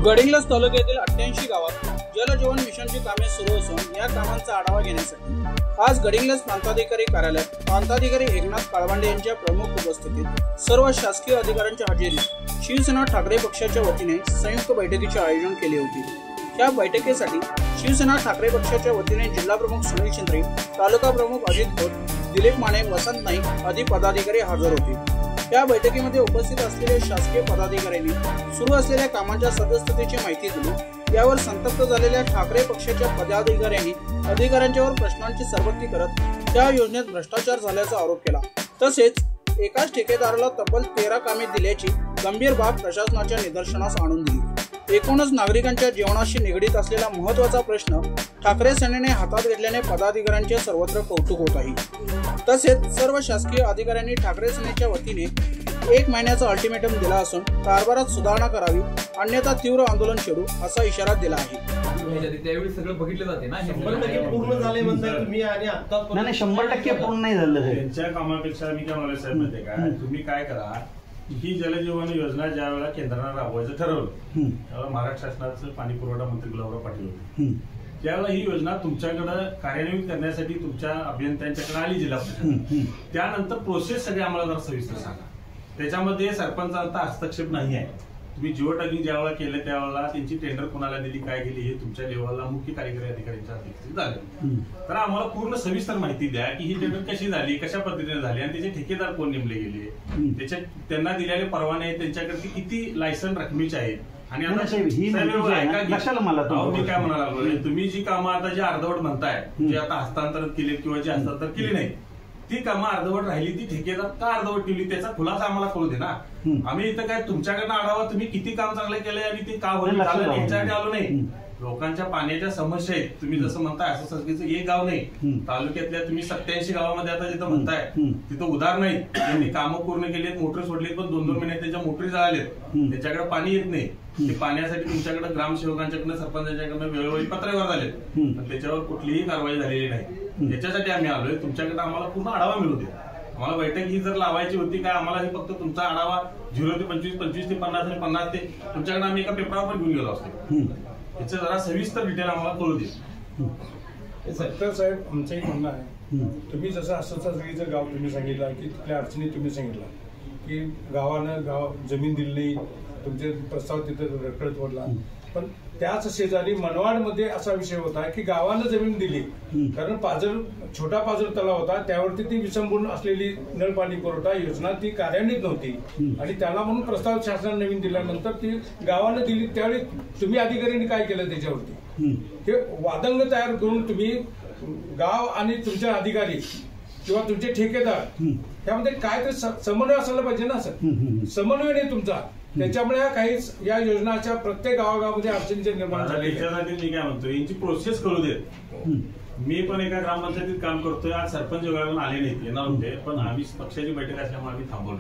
गडिंग्लज तालुक्यातील 88 गावात जलजीवन मिशनची कामे सुरू असून या कामांचा आढावा घेण्यासाठी आज गडिंग्लज प्रांताधिकारी कार्यालयात प्रांताधिकारी एकनाथ काळबांडे यांच्या प्रमुख उपस्थितीत सर्व शासकीय अधिकाऱ्यांच्या हजेरीत शिवसेना ठाकरे पक्षाच्या वतीने संयुक्त बैठकीचे आयोजन केले होते। या बैठकीसाठी शिवसेना ठाकरे पक्षाच्या वतीने जिल्हा प्रमुख सुनील शिंदे, तालुका प्रमुख अजित खोत, दिलीप माने, वसंत नाईक आदी पदाधिकारी हजर होते। या बैठकीमध्ये उपस्थित असलेल्या शासकीय पदाधिकाऱ्यांनी सुरू असलेल्या कामांच्या सद्यस्थितीची माहिती दिली। यावर संतप्त झालेल्या ठाकरे पक्षाच्या पदाधिकाऱ्यांनी अधिकाऱ्यांच्यावर प्रश्नांची सरबत्ती करत त्या योजनेत भ्रष्टाचार झाल्याचा आरोप केला। तसेच एकाच ठेकेदाराला तब्बल 13 कामे दिल्याची गंभीर बाब प्रशासनाच्या निदर्शनास आणून दिली। एकूणच नागरिकांच्या जीवनाशी निगडीत असलेला महत्त्वाचा प्रश्न ठाकरे सेनेने हातात घेतल्याने पदाधिकाऱ्यांचे सर्वत्र कौतुक होत आहे। तसेच सर्व शासकीय अधिकाऱ्यांनी ठाकरे सेनेच्या वतीने 1 महिन्याचा अल्टिमेटम दिला असून कारभारात सुधारणा करावी, अन्यथा तीव्र आंदोलन छेडू असा इशारा दिला आहे। त्यावेळी सगळं बघितलं जाते ना, 100% पूर्ण झाले म्हणताय तुम्ही आणि आता नाही 100% पूर्ण नाही झालं। त्यांच्या कामापेक्षा मी काय म्हणाले साहेब माहिती का, तुम्ही काय करा, ही जलजीवन योजना ज्या वेळेला केंद्राने राबवायचं ठरवलं त्यावेळेला महाराष्ट्र शासनाचं पाणी पुरवठा मंत्री गुलाबराव पाटील होते। त्यावेळेला ही योजना तुमच्याकडे कार्यान्वित करण्यासाठी तुमच्या अभियंत्यांच्याकडे आली जिल्हा परिषद। त्यानंतर प्रोसेस सगळे आम्हाला जरा सविस्तर सांगा। त्याच्यामध्ये सरपंचांचा हस्तक्षेप नाही आहे। तुम्ही जिओ टॅगिंग ज्यावेळेला केलं त्यावेळेला त्यांची टेंडर कोणाला दिली, काय केली, हे तुमच्या लेवलला मुख्य कार्यकारी अधिकाऱ्यांच्या अध्यक्षतेखाली झालं। तर आम्हाला पूर्ण सविस्तर माहिती द्या की ही टेंडर कशी झाली, कशा पद्धतीने झाली आणि त्याचे ठेकेदार कोण नेमले गेले, त्याच्या त्यांना दिलेले परवाने त्यांच्याकडे किती लायसन रकमेचे आहेत। आणि आता मी काय म्हणाला, तुम्ही जी कामं आता जी अर्धवट म्हणताय, जे आता हस्तांतरित केली किंवा जी हस्तांतर केली नाही, ती कामं अर्धवट राहिली, ती ठेकेदार का अर्धवट ठेवली त्याचा खुलासा आम्हाला कळू दे ना। आम्ही इथं काय तुमच्याकडनं आढावा तुम्ही किती काम चांगलं केलंय आणि ते का होईल याच्यासाठी आलो नाही। लोकांच्या पाण्याच्या समस्या आहेत, तुम्ही जसं म्हणताय असं सगळीचं एक गाव नाही, तालुक्यातल्या तुम्ही 87 गावामध्ये आता जिथं म्हणताय तिथं उधार नाही, त्यांनी कामं पूर्ण केली, मोटर सोडली, पण 2-2 महिन्यात त्याच्या मोटरी जळालेत, त्याच्याकडे पाणी येत नाही। ते पाण्यासाठी तुमच्याकडे ग्रामसेवकांच्याकडनं सरपंचांच्याकडनं वेळोवेळी पत्राव्यवहार झाले, पण त्याच्यावर कुठलीही कारवाई झालेली नाही। याच्यासाठी आम्ही आलोय, तुमच्याकडे आम्हाला पूर्ण आढावा मिळू दे। आम्हाला बैठक ही जर लावायची होती काय, आम्हाला हे फक्त तुमचा आढावा 0 ते 25, 25 ते 50 आणि 50 ते तुमच्याकडे आम्ही एका पेपरावर पण घेऊन गेलो असतो। याचं जरा सविस्तर डिटेल आम्हाला कळू दे। सत्तर साहेब, आमचं एक म्हणणं आहे, तुम्ही जसं असं गाव तुम्ही सांगितलं की तिथल्या अडचणी तुम्ही सांगितलं की गाव जमीन दिली नाही, तुमचे प्रस्ताव तिथे रखडत पडला, पण त्याच शेजारी मनवाडमध्ये असा विषय होता की गावाला जमीन दिली, कारण छोटा पाझर तलाव होता, त्यावरती ती विसंपूर्ण असलेली नळ पाणी पुरवठा योजना ती कार्यान्वित नव्हती आणि त्याला म्हणून प्रस्ताव शासनाने नवीन दिल्यानंतर ती गावाला दिली। त्यावेळी तुम्ही अधिकाऱ्यांनी काय केलं, त्याच्यावरती हे वादंग तयार करून तुम्ही गाव आणि तुमचे अधिकारी किंवा तुमचे ठेकेदार यामध्ये काय तर समन्वय असायला पाहिजे ना सर। समन्वय नाही तुमचा, त्याच्यामुळे काही या योजनाच्या प्रत्येक गावागावामध्ये अडचणीचे निर्माण झाले। याच्यासाठी मी काय म्हणतो, यांची प्रोसेस कळू देत। मी पण एका ग्रामपंचायतीत काम करतोय, आज सरपंच विभागातून आले नाहीत, येणार होते, पण आम्ही पक्षाची बैठक असल्यामुळे आम्ही थांबवलो।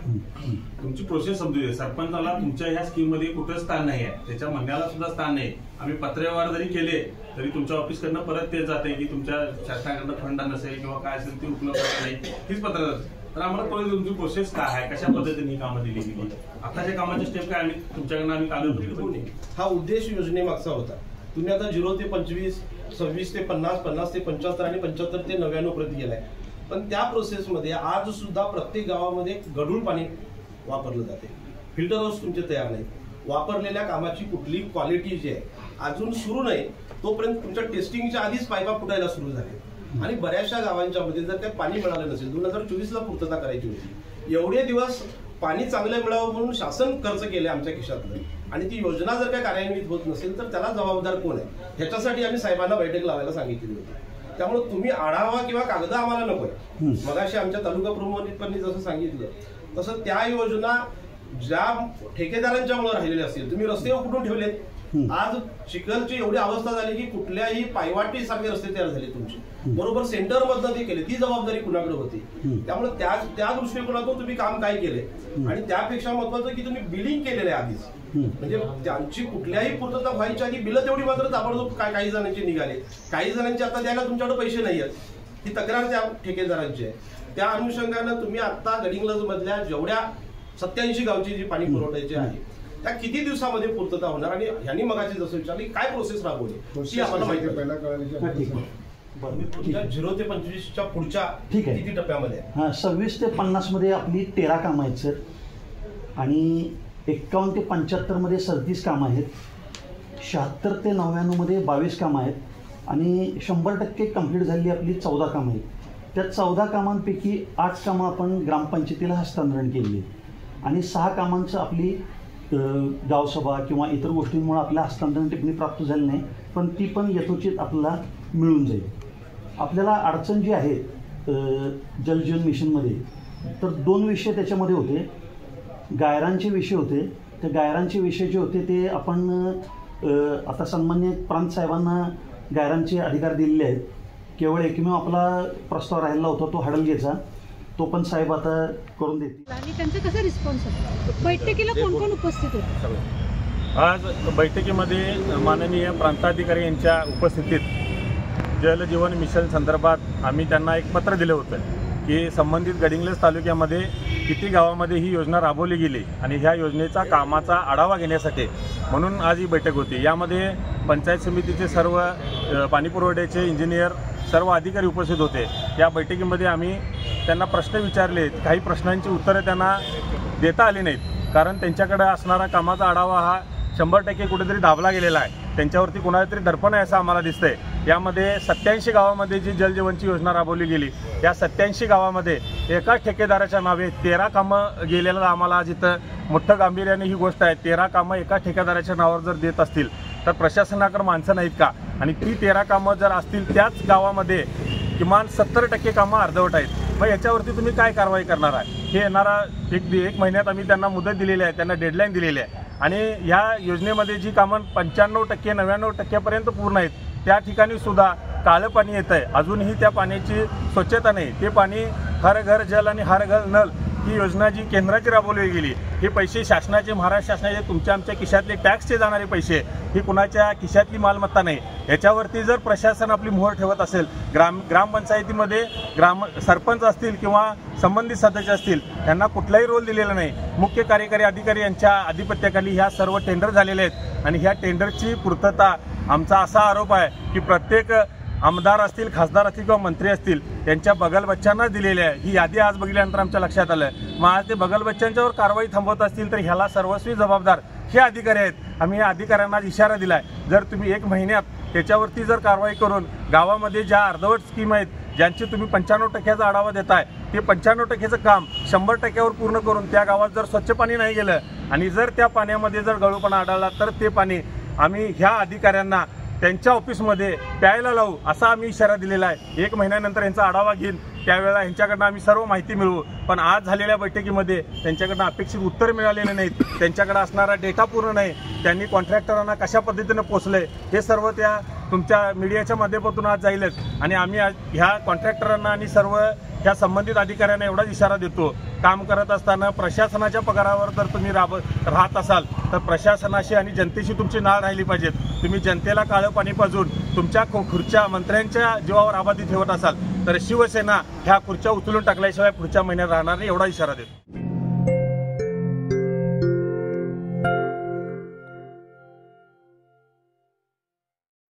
तुमची प्रोसेस समजू दे। सरपंचाला तुमच्या ह्या स्कीम मध्ये कुठं स्थान नाही आहे, त्याच्या म्हणण्याला सुद्धा स्थान नाही। आम्ही पत्रव्यवहार जरी केले तरी तुमच्या ऑफिसकडनं परत तेच जाते की तुमच्या शासनाकडनं फंड नसेल किंवा काय असेल ते उपलब्ध नाही, हीच पत्र जाते। तर आम्हाला कळलं तुमची प्रोसेस काय आहे, कशा पद्धतीने ही कामं दिली गेली, आताच्या कामाचे स्टेप काय, आम्ही तुमच्याकडनं आम्ही कागदपत्र। हा उद्देश योजनेमागचा होता। तुम्ही आता 0 ते 25, 26 ते 50, 50 ते 75 आणि 75 ते 99 प्रति गेलाय, पण त्या प्रोसेसमध्ये आज सुद्धा प्रत्येक गावामध्ये गढूळ पाणी वापरलं जाते। फिल्टर हाऊस तुमचे तयार नाही, वापरलेल्या कामाची कुठली क्वालिटी जी आहे अजून सुरू नाही, तोपर्यंत तुमच्या टेस्टिंगच्या आधीच पायपा फुटायला सुरू झाले आणि बऱ्याचशा गावांच्या मध्ये जर काही पाणी मिळालं नसेल, 2024ला पूर्तता करायची होती, एवढे दिवस पाणी चांगलं मिळावं म्हणून शासन खर्च केले आमच्या खिशातलं, आणि ती योजना जर काही कार्यान्वित होत नसेल तर त्याला जबाबदार कोण आहे, ह्याच्यासाठी आम्ही साहेबांना बैठक लावायला सांगितली होती। त्यामुळे तुम्ही आढावा किंवा कागद आम्हाला नकोय। मगाशी आमच्या तालुका प्रमुखांनी जसं सांगितलं तसं त्या योजना ज्या ठेकेदारांच्यामुळे राहिलेल्या असतील, तुम्ही रस्ते कुठून ठेवलेत, आज चिखलची एवढी अवस्था झाली की कुठल्याही पायवाटी सारखे रस्ते तयार झाले तुमचे, बरोबर सेंटर मधनं ते केले, ती जबाबदारी कुणाकडे होती। त्यामुळे त्या दृष्टिकोनातून तुम्ही काम काय केले, आणि त्यापेक्षा महत्वाचं की तुम्ही बिलिंग केलेलं आहे आधीच, म्हणजे त्यांची कुठल्याही पूर्तता व्हायच्या आधी बिलं तेवढी मात्र ताबडतोब काही जणांचे निघाले, काही जणांचे आता द्यायला तुमच्याकडे पैसे नाही आहेत, ही तक्रार त्या ठेकेदारांची आहे। त्या अनुषंगानं तुम्ही आता गडिंग्लज मधल्या जेवढ्या 87 गावची जी पाणी पुरवठ्याची आहे त्या किती दिवसामध्ये पूर्तता होणार आणि ह्यांनी मगाशी जसं विचारली काय प्रोसेस राबवली ती आम्हाला माहिती पहिला कळाली तुमच्या 0 ते 25च्या पुढच्या ठीक आहे. किती टप्प्यामध्ये हां 26 ते 50 मध्ये आपली 13 कामं आहेत सर आणि 51 ते 75 मध्ये 37 कामं आहेत, 76 ते 99 मध्ये 22 कामं आहेत आणि 100% कंप्लीट झालेली आपली 14 कामं आहेत. त्या 14 कामांपैकी 8 कामं आपण ग्रामपंचायतीला हस्तांतरण केली आणि 6 कामांचं आपली गावसभा किंवा इतर गोष्टींमुळे आपल्या हस्तांतरण टिप्पणी प्राप्त झाली नाही, पण ती पण यथोचित आपल्याला मिळून जाईल. आपल्याला अडचण जी आहे जलजीवन मिशनमध्ये तर 2 विषय त्याच्यामध्ये होते. गायरांचे विषय होते. त्या गायरांचे विषय जे होते ते आपण आता सन्मान्य प्रांत साहेबांना गायरांचे अधिकार दिलेले आहेत. केवळ एकमेव आपला प्रस्ताव राहिला होता तो हडलगेचा, तो पण साहेब आता करून देतील. आणि त्यांचा कसा रिस्पॉन्स होता? बैठकीला कोण कोण उपस्थित होते? आज बैठकीमध्ये माननीय प्रांताधिकारी यांच्या उपस्थितीत जल जीवन मिशन संदर्भात आम्ही त्यांना एक पत्र दिलं होतं की संबंधित गडिंग्लज तालुक्यामध्ये किती गावामध्ये ही योजना राबवली गेली आणि ह्या योजनेचा कामाचा आढावा घेण्यासाठी म्हणून आज ही बैठक होती. यामध्ये पंचायत समितीचे सर्व पाणीपुरवठ्याचे इंजिनियर सर्व अधिकारी उपस्थित होते. या बैठकीमध्ये आम्ही त्यांना प्रश्न विचारले. काही प्रश्नांची उत्तरं त्यांना देता आली नाहीत कारण त्यांच्याकडे असणारा कामाचा आढावा हा 100% कुठेतरी दाबला गेलेला आहे. त्यांच्यावरती कुणाला तरी दडपण आहे असं आम्हाला दिसतंय. यामध्ये 87 गावामध्ये जी जलजीवनची योजना राबवली गेली या 87 गावामध्ये एका ठेकेदाराच्या नावे 13 कामं गेलेलं आम्हाला जिथं मोठं गांभीर्याने ही गोष्ट आहे. 13 कामं एका ठेकेदाराच्या नावावर जर देत असतील तर प्रशासनाकडे माणसं नाहीत का? आणि ती 13 कामं जर असतील त्याच गावामध्ये किमान 70% कामं अर्धवट आहेत. मग याच्यावरती तुम्ही काय कारवाई करणार आहे? हे येणारा एक महिन्यात आम्ही त्यांना मुदत दिलेली आहे, त्यांना डेडलाईन दिलेली आहे आणि ह्या योजनेमध्ये जी कामं 95% 99% पूर्ण आहेत त्या ठिकाणी सुद्धा काळं पाणी येतं आहे. अजूनही त्या पाण्याची स्वच्छता नाही. ते पाणी हर घर जल आणि हर घर नल ही योजना जी केंद्राची राबवली गेली हे पैसे शासनाचे, महाराष्ट्र शासनाचे, तुमच्या आमच्या खिशातले टॅक्सचे जाणारे पैसे, ही कुणाच्या खिशातली मालमत्ता नाही. याच्यावरती जर प्रशासन आपली मोहर ठेवत असेल, ग्रामपंचायतीमध्ये सरपंच असतील किंवा संबंधित सदस्य असतील त्यांना कुठलाही रोल दिलेला नाही. मुख्य कार्यकारी अधिकारी यांच्या आधिपत्याखाली ह्या सर्व टेंडर झालेले आहेत आणि ह्या टेंडरची पूर्तता आमचा असा आरोप आहे की प्रत्येक आमदार असतील, खासदार असतील किंवा मंत्री असतील त्यांच्या बगलबच्च्यांना दिलेली आहे. ही यादी आज बघितल्यानंतर आमच्या लक्षात आलं. मग आज ते बगलबच्च्यांच्यावर कारवाई थांबवत असतील तर ह्याला सर्वस्वी जबाबदार हे अधिकारी आहेत. आम्ही या अधिकाऱ्यांना इशारा दिला आहे जर तुम्ही 1 महिन्यात त्याच्यावरती जर कारवाई करून गावामध्ये ज्या अर्धवट स्कीम आहेत ज्यांची तुम्ही 95% आढावा देताय ते 95%चं काम 100%वर पूर्ण करून त्या गावात जर स्वच्छ पाणी नाही गेलं आणि जर त्या पाण्यामध्ये जर गळूपणा आढळला तर ते पाणी आम्ही ह्या अधिकाऱ्यांना त्यांच्या ऑफिसमध्ये प्यायला लावू असा आम्ही इशारा दिलेला आहे. 1 महिन्यानंतर यांचा आढावा घेईन त्यावेळेला यांच्याकडनं आम्ही सर्व माहिती मिळवू. पण आज झालेल्या बैठकीमध्ये त्यांच्याकडनं अपेक्षित उत्तर मिळालेले नाहीत. त्यांच्याकडे असणारा डेटा पूर्ण नाही. त्यांनी कॉन्ट्रॅक्टरांना कशा पद्धतीनं पोचले हे सर्व त्या तुमच्या मीडियाच्या माध्यमातून आज जाईलच. आणि आम्ही आज ह्या कॉन्ट्रॅक्टरांना आणि सर्व ह्या संबंधित अधिकाऱ्यांना एवढाच इशारा देतो, काम करत असताना प्रशासनाच्या पगारावर जर तुम्ही राहत असाल तर प्रशासनाशी आणि जनतेशी तुमची नाळ राहिली पाहिजेत. तुम्ही जनतेला काळं पाणी पाजून तुमच्या खुर्च्या मंत्र्यांच्या जीवावर आबादी ठेवत असाल तर शिवसेना ह्या खुर्च्या उचलून टाकल्याशिवाय पुढच्या महिन्यात राहणार नाही एवढा इशारा देतो.